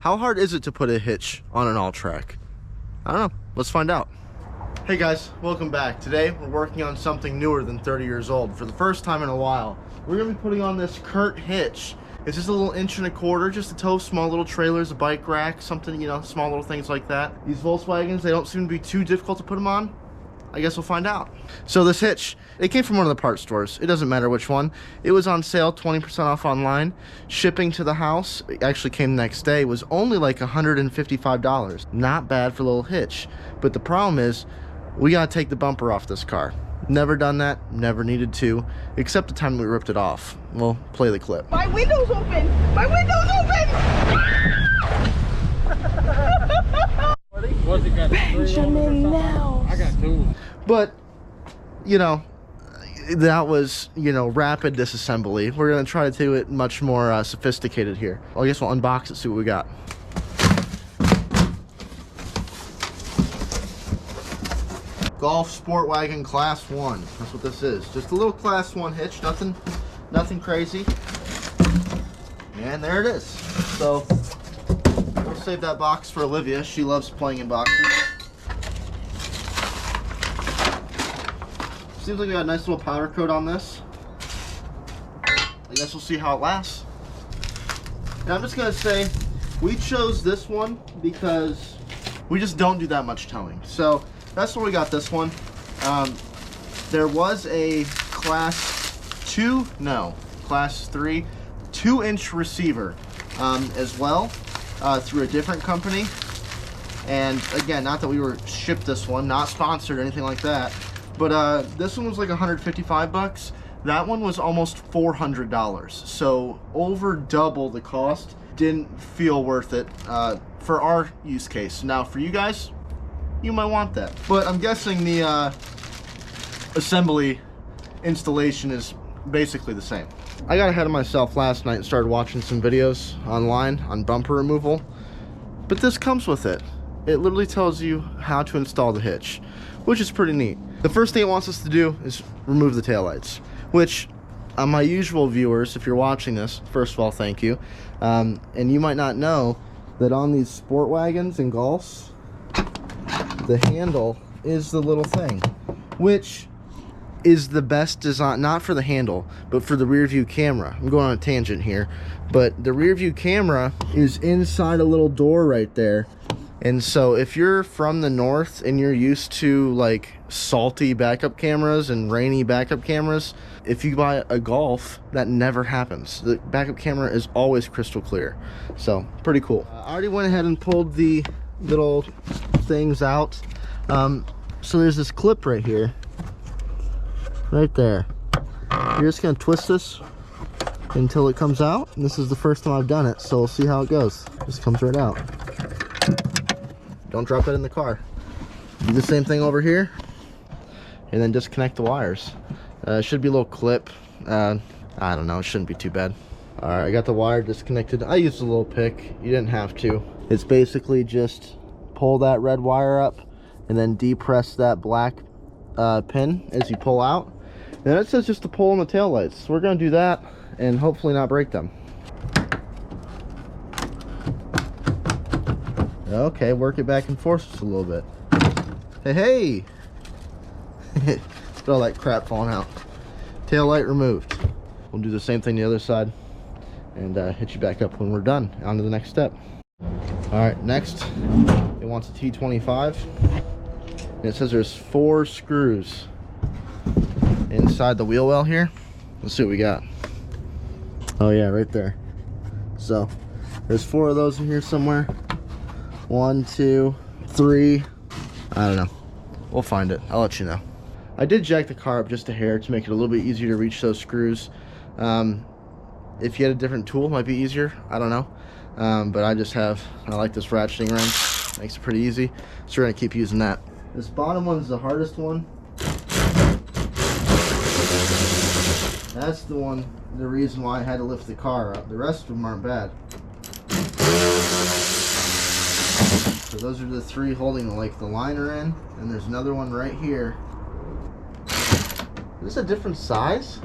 How hard is it to put a hitch on an Alltrack? I don't know. Let's find out. Hey guys, welcome back. Today we're working on something newer than 30 years old. For the first time in a while, we're going to be putting on this Kurt hitch. It's just a little 1.25 inches just to tow small little trailers, a bike rack, something, you know, small little things like that. These Volkswagens, they don't seem to be too difficult to put them on. I guess we'll find out. So this hitch, it came from one of the parts stores. It doesn't matter which one. It was on sale, 20% off online. Shipping to the house, it actually came the next day, was only like $155. Not bad for a little hitch. But the problem is, we gotta take the bumper off this car. Never done that, never needed to, except the time we ripped it off. We'll play the clip. My window's open! My window's open! What's it got? Benjamin, now. I got tools. But, you know, that was, you know, rapid disassembly. We're gonna try to do it much more sophisticated here. Well, I guess we'll unbox it, see what we got. Golf Sportwagen Class 1. That's what this is. Just a little Class 1 hitch. Nothing crazy. And there it is. So we'll save that box for Olivia. She loves playing in boxes. Seems like we got a nice little powder coat on this. I guess we'll see how it lasts. And I'm just gonna say, we chose this one because we just don't do that much towing. So that's where we got this one. There was a class 3 2-inch receiver as well through a different company. And again, not that we were shipped this one, not sponsored or anything like that, but this one was like 155 bucks. That one was almost $400. So over double the cost. Didn't feel worth it for our use case. Now for you guys, you might want that. But I'm guessing the assembly installation is basically the same. I got ahead of myself last night and started watching some videos online on bumper removal. But this comes with it. It literally tells you how to install the hitch, which is pretty neat. The first thing it wants us to do is remove the taillights, which on my usual viewers, if you're watching this, first of all, thank you. And you might not know that on these Sportwagens and Golfs, the handle is the little thing, which is the best design, not for the handle, but for the rear view camera. I'm going on a tangent here, but the rear view camera is inside a little door right there. And so if you're from the north and you're used to like salty backup cameras and rainy backup cameras, if you buy a Golf, that never happens. The backup camera is always crystal clear. So pretty cool. I already went ahead and pulled the little things out. So there's this clip right here, right there. You're just gonna twist this until it comes out, and this is the first time I've done it, so we'll see how it goes. Just comes right out. Don't drop that in the car. Do the same thing over here, and then disconnect the wires. It should be a little clip. I don't know, it shouldn't be too bad. All right, I got the wire disconnected. I used a little pick. You didn't have to. It's basically just pull that red wire up and then depress that black pin as you pull out. And it says just to pull on the taillights. So we're gonna do that and hopefully not break them. Okay, work it back and forth just a little bit. Hey! Look at all that crap falling out. Taillight removed. We'll do the same thing the other side and hit you back up when we're done. On to the next step. Alright, next, it wants a T25. And it says there's 4 screws inside the wheel well here. Let's see what we got. Oh yeah, right there. So, there's 4 of those in here somewhere. 1, 2, 3. I don't know. We'll find it. I'll let you know. I did jack the car up just a hair to make it a little bit easier to reach those screws. If you had a different tool, it might be easier. I don't know. But I like this ratcheting wrench. Makes it pretty easy. So we're gonna keep using that. This bottom one's the hardest one. That's the reason why I had to lift the car up. The rest of them aren't bad. So those are the 3 holding the liner in, and there's another one right here. Is this a different size?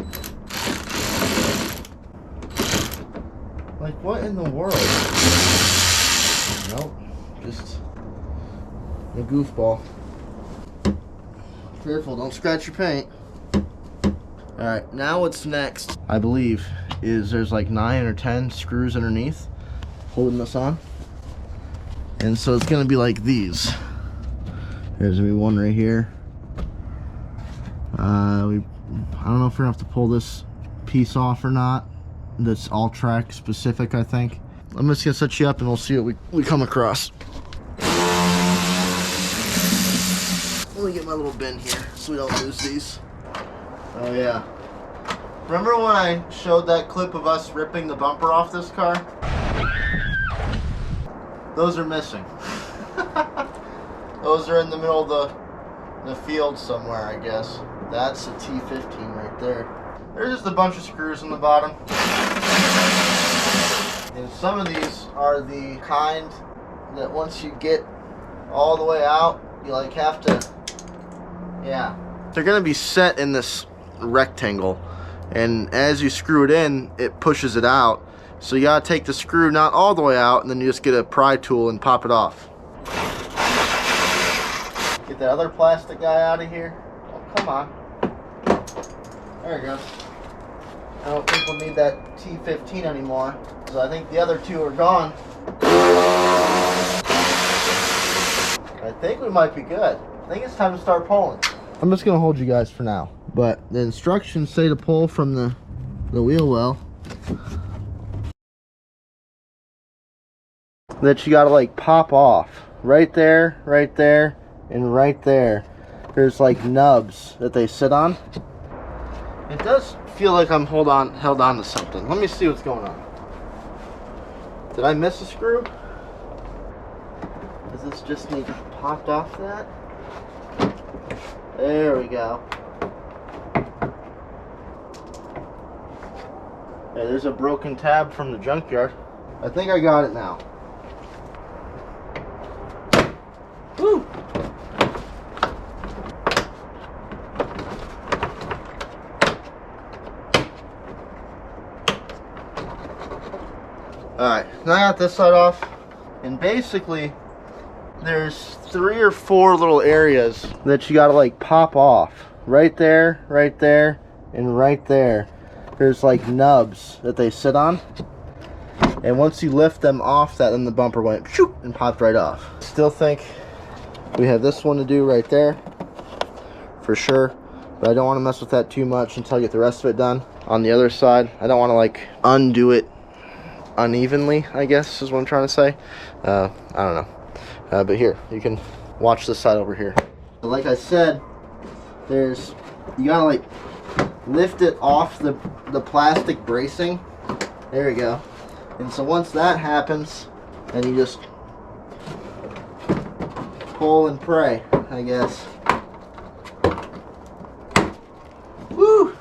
Like, what in the world? Just a goofball. Careful, don't scratch your paint. Alright, now what's next, I believe, is there's like 9 or 10 screws underneath holding this on. And so it's going to be like these. There's going to be one right here. I don't know if we're going to have to pull this piece off or not. That's Alltrack specific, I think. I'm just going to set you up and we'll see what we come across. Let me get my little bin here so we don't lose these. Oh yeah. Remember when I showed that clip of us ripping the bumper off this car? Those are missing. Those are in the middle of the field somewhere, I guess. That's a T15 right there. There's just a bunch of screws in the bottom. And some of these are the kind that once you get all the way out, you like have to, yeah. They're gonna be set in this rectangle, and as you screw it in, it pushes it out. So you gotta take the screw not all the way out, and then you just get a pry tool and pop it off. Get that other plastic guy out of here. Oh, come on. There we go. I don't think we'll need that T15 anymore, so I think the other two are gone. I think we might be good. I think it's time to start pulling. I'm just gonna hold you guys for now, but the instructions say to pull from the wheel well. That you gotta like pop off. Right there, and right there. There's like nubs that they sit on. It does feel like I'm held on to something. Let me see what's going on. Did I miss a screw? Does this just need popped off that? There we go. Yeah, there's a broken tab from the junkyard. I think I got it now. Woo! Alright, now I got this side off, and basically there's 3 or 4 little areas that you gotta like pop off. Right there, and right there. There's like nubs that they sit on, and once you lift them off that, then the bumper went shoop and popped right off. Still think we have this one to do right there for sure, but I don't want to mess with that too much until I get the rest of it done. On the other side, I don't want to like undo it unevenly, I guess is what I'm trying to say. I don't know, but here you can watch this side over here. Like I said, you gotta like lift it off the plastic bracing. There we go. And so once that happens, then you just pull and pray, I guess. Woo!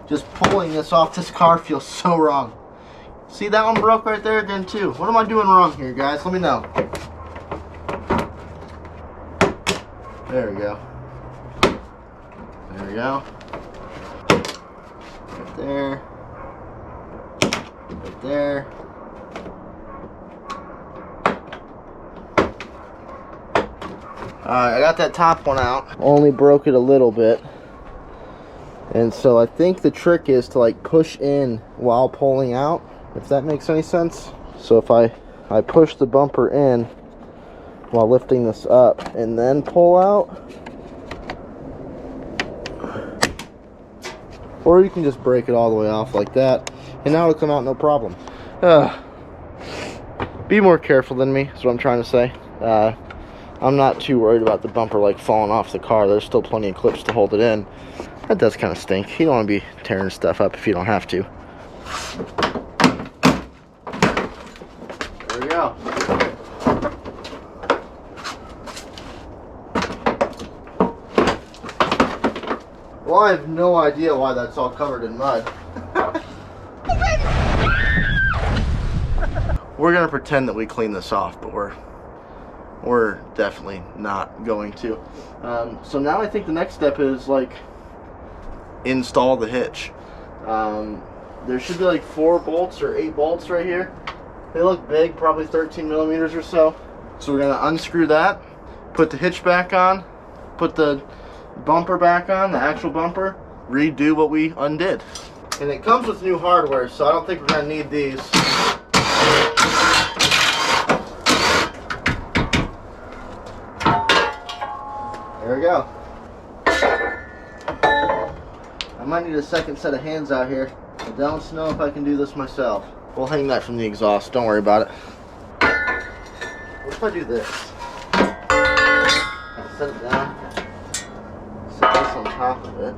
Just pulling this off this car feels so wrong. See, that one broke right there again too. What am I doing wrong here, guys? Let me know. There we go. There we go. Right there. Right there. Alright, I got that top one out. Only broke it a little bit. And so I think the trick is to like push in while pulling out, if that makes any sense. So if I push the bumper in while lifting this up and then pull out, or you can just break it all the way off like that, and now it'll come out no problem. Be more careful than me is what I'm trying to say. I'm not too worried about the bumper like falling off the car. There's still plenty of clips to hold it in. That does kind of stink. You don't want to be tearing stuff up if you don't have to. There we go. Well, I have no idea why that's all covered in mud. We're gonna pretend that we clean this off, but we're definitely not going to. So now I think the next step is like install the hitch. There should be like 4 bolts or 8 bolts right here. They look big, probably 13 millimeters or so. So we're gonna unscrew that, put the hitch back on, put the bumper back on, the actual bumper, redo what we undid. And it comes with new hardware, so I don't think we're gonna need these. There we go. I might need a second set of hands out here. I don't know if I can do this myself. We'll hang that from the exhaust, don't worry about it. What if I do this? Set it down. Set this on top of it.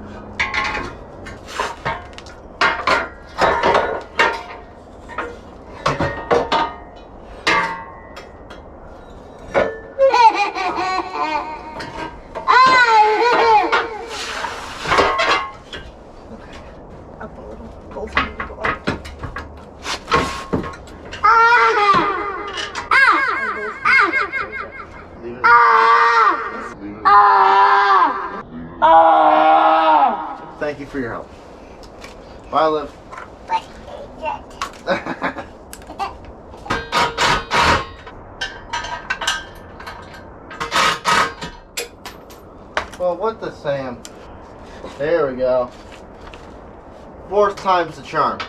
Up a little. Both need to go up. Leave it. Thank you for your help. Bye, Liv. Well, what the Sam? There we go. Fourth time's the charm.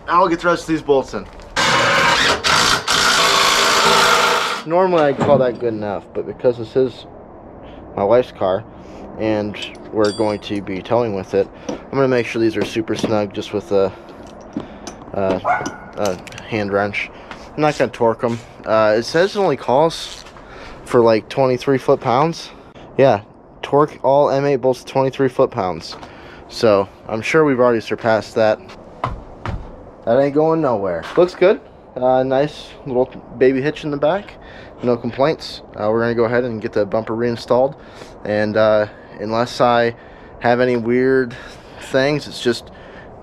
I'll get the rest of these bolts in. Normally I'd call that good enough, but because this is my wife's car and we're going to be towing with it, I'm going to make sure these are super snug just with a hand wrench. I'm not going to torque them. It says it only calls for like 23 foot-pounds. Yeah, torque all M8 bolts to 23 foot-pounds. So I'm sure we've already surpassed that. That ain't going nowhere. Looks good. Nice little baby hitch in the back. No complaints. We're going to go ahead and get the bumper reinstalled. And unless I have any weird things, it's just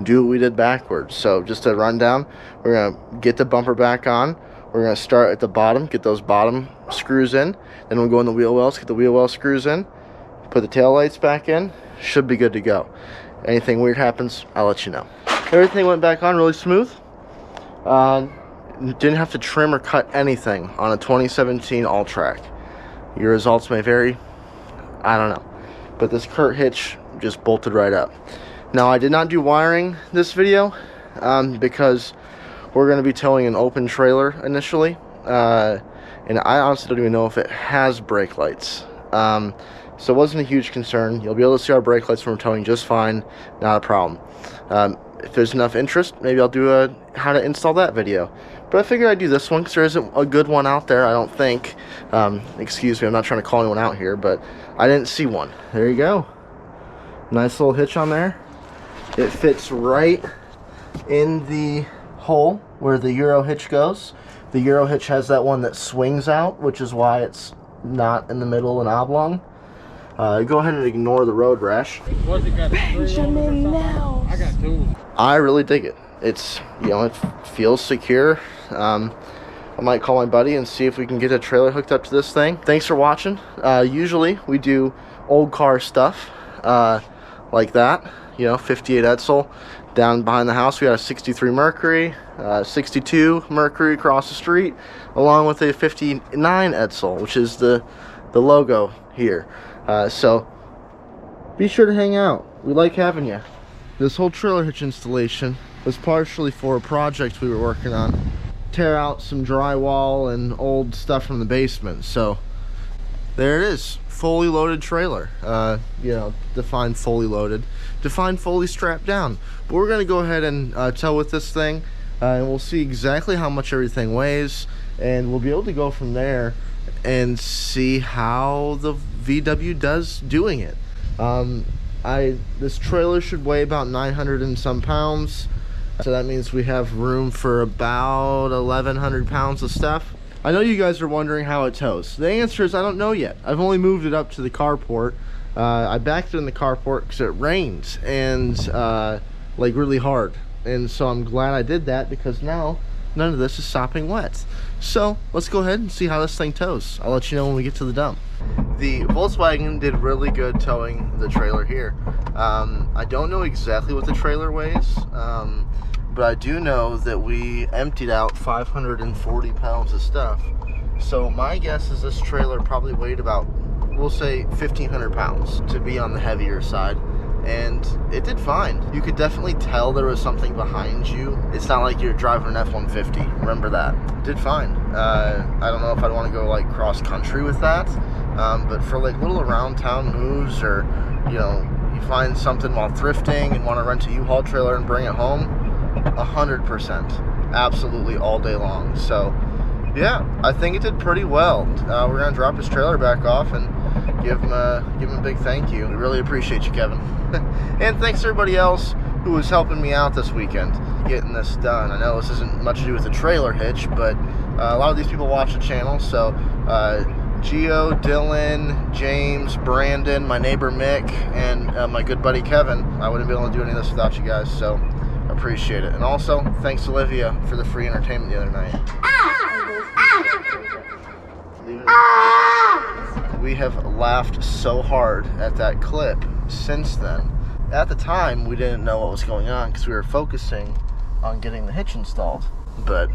do what we did backwards. So just a rundown. We're going to get the bumper back on. We're going to start at the bottom, get those bottom screws in. Then we'll go in the wheel wells, get the wheel well screws in. Put the tail lights back in. Should be good to go. Anything weird happens, I'll let you know. Everything went back on really smooth. Didn't have to trim or cut anything on a 2017 Alltrack. Your results may vary. I don't know. But this Kurt hitch just bolted right up. Now, I did not do wiring this video because we're going to be towing an open trailer initially. And I honestly don't even know if it has brake lights. So it wasn't a huge concern. You'll be able to see our brake lights when we're towing just fine. Not a problem. If there's enough interest, maybe I'll do a how to install that video. But I figured I'd do this one because there isn't a good one out there, I don't think. Excuse me, I'm not trying to call anyone out here, but I didn't see one. There you go. Nice little hitch on there. It fits right in the hole where the Euro hitch goes. The Euro hitch has that one that swings out, which is why it's not in the middle and oblong. Go ahead and ignore the road rash. Benjamin, now. I got tools. I really dig it. It's, you know, it feels secure. I might call my buddy and see if we can get a trailer hooked up to this thing. Thanks for watching. Usually we do old car stuff like that. You know, 58 Edsel. Down behind the house we got a 63 Mercury, 62 Mercury across the street, along with a 59 Edsel, which is the logo here. So be sure to hang out. We like having you. This whole trailer hitch installation was partially for a project we were working on. Tear out some drywall and old stuff from the basement. So there it is, fully loaded trailer. You know, define fully loaded, define fully strapped down. But we're gonna go ahead and tow with this thing, and we'll see exactly how much everything weighs, and we'll be able to go from there and see how the VW does doing it. This trailer should weigh about 900 and some pounds. So that means we have room for about 1,100 pounds of stuff. I know you guys are wondering how it tows. The answer is I don't know yet. I've only moved it up to the carport. I backed it in the carport because it rains and like really hard. And so I'm glad I did that because now none of this is sopping wet. So let's go ahead and see how this thing tows. I'll let you know when we get to the dump. The Volkswagen did really good towing the trailer here. I don't know exactly what the trailer weighs. but I do know that we emptied out 540 pounds of stuff. So my guess is this trailer probably weighed about, we'll say 1,500 pounds to be on the heavier side. And it did fine. You could definitely tell there was something behind you. It's not like you're driving an F-150. Remember that. It did fine. I don't know if I'd want to go like cross country with that. But for like little around town moves, or you know, you find something while thrifting and want to rent a U-Haul trailer and bring it home, 100%. Absolutely all day long. So yeah, I think it did pretty well. We're gonna drop his trailer back off and give him a big thank you. We really appreciate you, Kevin. And thanks to everybody else who was helping me out this weekend getting this done. I know this isn't much to do with the trailer hitch, but a lot of these people watch the channel. So Gio, Dylan, James, Brandon, my neighbor Mick, and my good buddy Kevin. I wouldn't be able to do any of this without you guys, so appreciate it. And also thanks to Olivia for the free entertainment the other night. We have laughed so hard at that clip since then. At the time, we didn't know what was going on because we were focusing on getting the hitch installed, but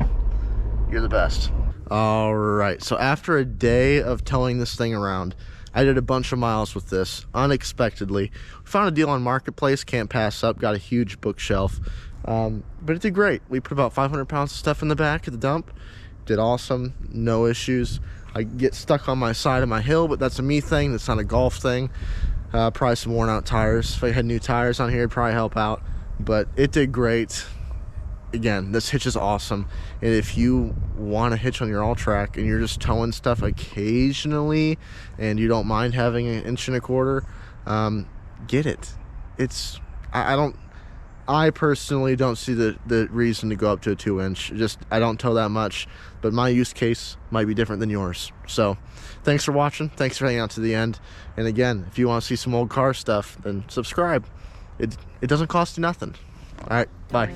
you're the best. All right, so after a day of towing this thing around, I did a bunch of miles with this unexpectedly. We found a deal on Marketplace, can't pass up, got a huge bookshelf, but it did great. We put about 500 pounds of stuff in the back at the dump. Did awesome, no issues. I get stuck on my side of my hill, but that's a me thing, that's not a golf thing. Probably some worn out tires. If I had new tires on here, it'd probably help out, but it did great. Again, this hitch is awesome, and if you want to hitch on your Alltrack and you're just towing stuff occasionally and you don't mind having an 1.25 inch, get it. It's I personally don't see the reason to go up to a 2 inch. Just, I don't tow that much, but my use case might be different than yours. So thanks for watching, thanks for hanging out to the end, and again, if you want to see some old car stuff, then subscribe. It doesn't cost you nothing. All right, bye.